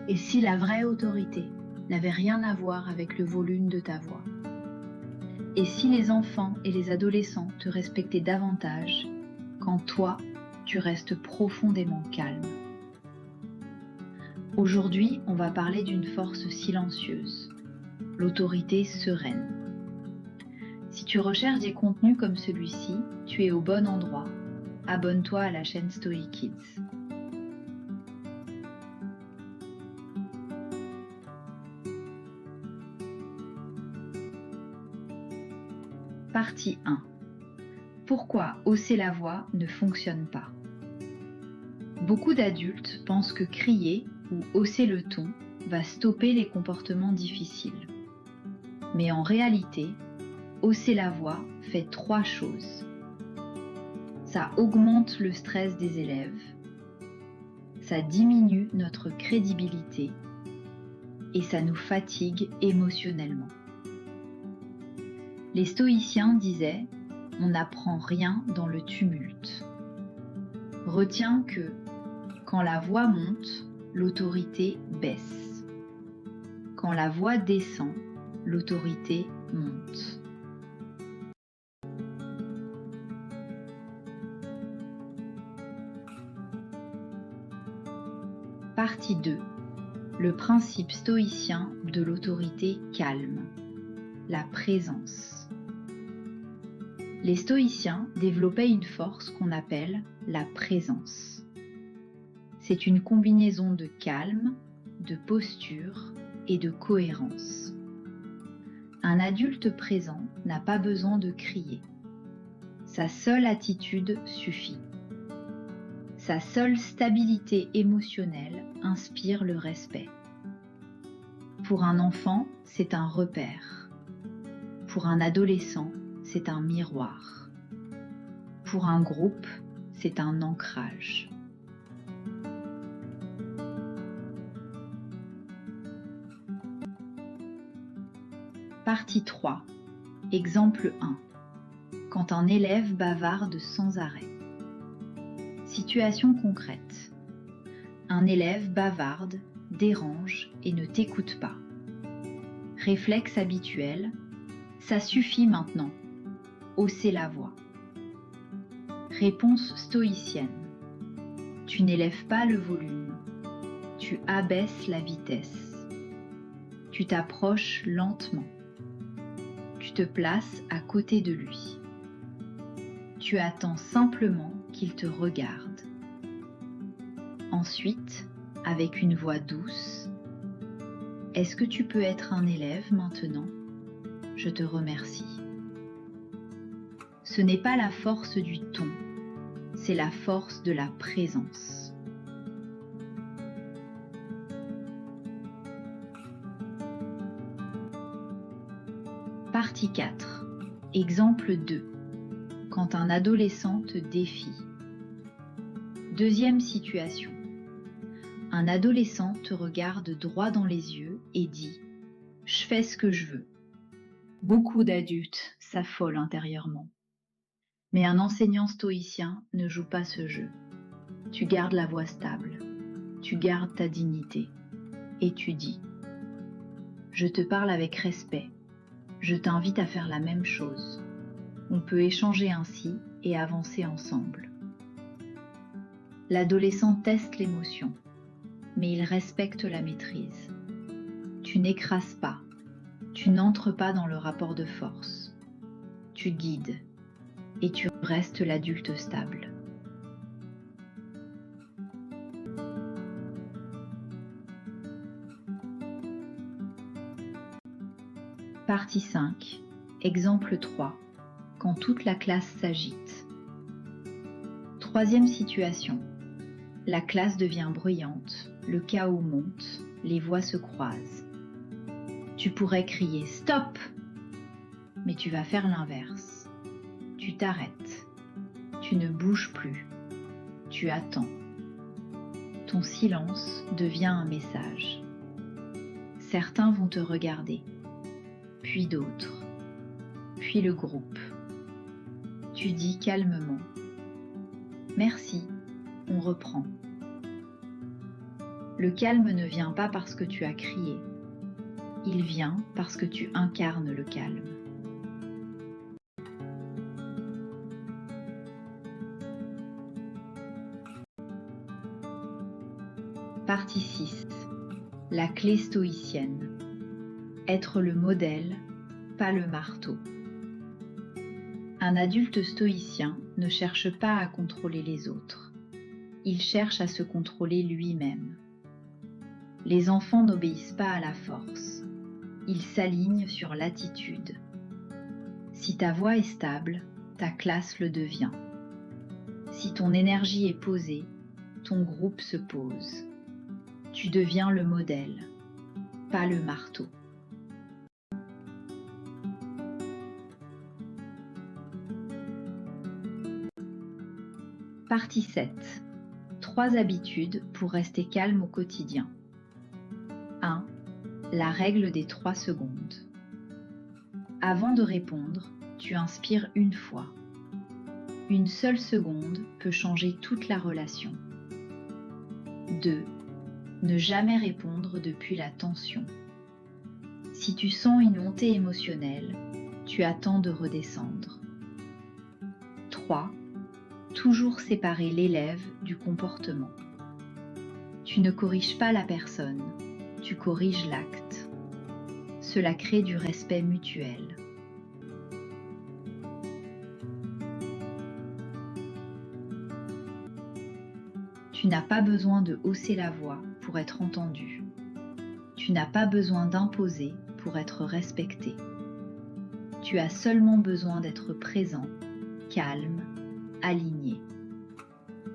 Et si la vraie autorité n'avait rien à voir avec le volume de ta voix? Et si les enfants et les adolescents te respectaient davantage quand toi, tu restes profondément calme? Aujourd'hui, on va parler d'une force silencieuse, l'autorité sereine. Si tu recherches des contenus comme celui-ci, tu es au bon endroit. Abonne-toi à la chaîne Story Kids. Partie 1. Pourquoi hausser la voix ne fonctionne pas? Beaucoup d'adultes pensent que crier ou hausser le ton va stopper les comportements difficiles. Mais en réalité, hausser la voix fait 3 choses. Ça augmente le stress des élèves, ça diminue notre crédibilité et ça nous fatigue émotionnellement. Les stoïciens disaient « on n'apprend rien dans le tumulte ». Retiens que quand la voix monte, l'autorité baisse. Quand la voix descend, l'autorité monte. Partie 2. Le principe stoïcien de l'autorité calme. La présence. Les stoïciens développaient une force qu'on appelle la présence. C'est une combinaison de calme, de posture et de cohérence. Un adulte présent n'a pas besoin de crier. Sa seule attitude suffit. Sa seule stabilité émotionnelle inspire le respect. Pour un enfant, c'est un repère. Pour un adolescent, c'est un miroir. Pour un groupe, c'est un ancrage. Partie 3. Exemple 1. Quand un élève bavarde sans arrêt. Situation concrète. Un élève bavarde, dérange et ne t'écoute pas. Réflexe habituel. Ça suffit maintenant. Hausser la voix. Réponse stoïcienne. Tu n'élèves pas le volume. Tu abaisses la vitesse. Tu t'approches lentement. Tu te places à côté de lui. Tu attends simplement qu'il te regarde. Ensuite, avec une voix douce, « Est-ce que tu peux être un élève maintenant ? Je te remercie. » Ce n'est pas la force du ton, c'est la force de la présence. Partie 4. Exemple 2. Quand un adolescent te défie. Deuxième situation. Un adolescent te regarde droit dans les yeux et dit « Je fais ce que je veux ». Beaucoup d'adultes s'affolent intérieurement. Mais un enseignant stoïcien ne joue pas ce jeu. Tu gardes la voix stable, tu gardes ta dignité et tu dis « Je te parle avec respect, je t'invite à faire la même chose. On peut échanger ainsi et avancer ensemble. » L'adolescent teste l'émotion, mais il respecte la maîtrise. Tu n'écrases pas, tu n'entres pas dans le rapport de force. Tu guides et tu restes l'adulte stable. Partie 5. Exemple 3. Quand toute la classe s'agite. Troisième situation. La classe devient bruyante, le chaos monte, les voix se croisent. Tu pourrais crier « Stop !» mais tu vas faire l'inverse. Tu t'arrêtes. Tu ne bouges plus. Tu attends. Ton silence devient un message. Certains vont te regarder, puis d'autres, puis le groupe. Tu dis calmement « Merci, on reprend ». Le calme ne vient pas parce que tu as crié, il vient parce que tu incarnes le calme. Partie 6. La clé stoïcienne. Être le modèle, pas le marteau. Un adulte stoïcien ne cherche pas à contrôler les autres. Il cherche à se contrôler lui-même. Les enfants n'obéissent pas à la force. Ils s'alignent sur l'attitude. Si ta voix est stable, ta classe le devient. Si ton énergie est posée, ton groupe se pose. Tu deviens le modèle, pas le marteau. Partie 7. 3 habitudes pour rester calme au quotidien. 1. La règle des 3 secondes. Avant de répondre, tu inspires une fois. Une seule seconde peut changer toute la relation. 2. Ne jamais répondre depuis la tension. Si tu sens une montée émotionnelle, tu attends de redescendre. 3. Toujours séparer l'élève du comportement. Tu ne corriges pas la personne, tu corriges l'acte. Cela crée du respect mutuel. Tu n'as pas besoin de hausser la voix pour être entendu. Tu n'as pas besoin d'imposer pour être respecté. Tu as seulement besoin d'être présent, calme, aligné.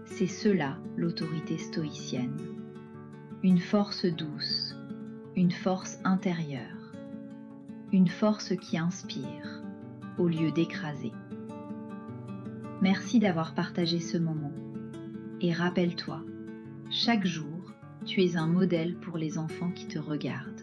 C'est cela l'autorité stoïcienne. Une force douce, une force intérieure, une force qui inspire au lieu d'écraser. Merci d'avoir partagé ce moment. Et rappelle-toi, chaque jour, tu es un modèle pour les enfants qui te regardent.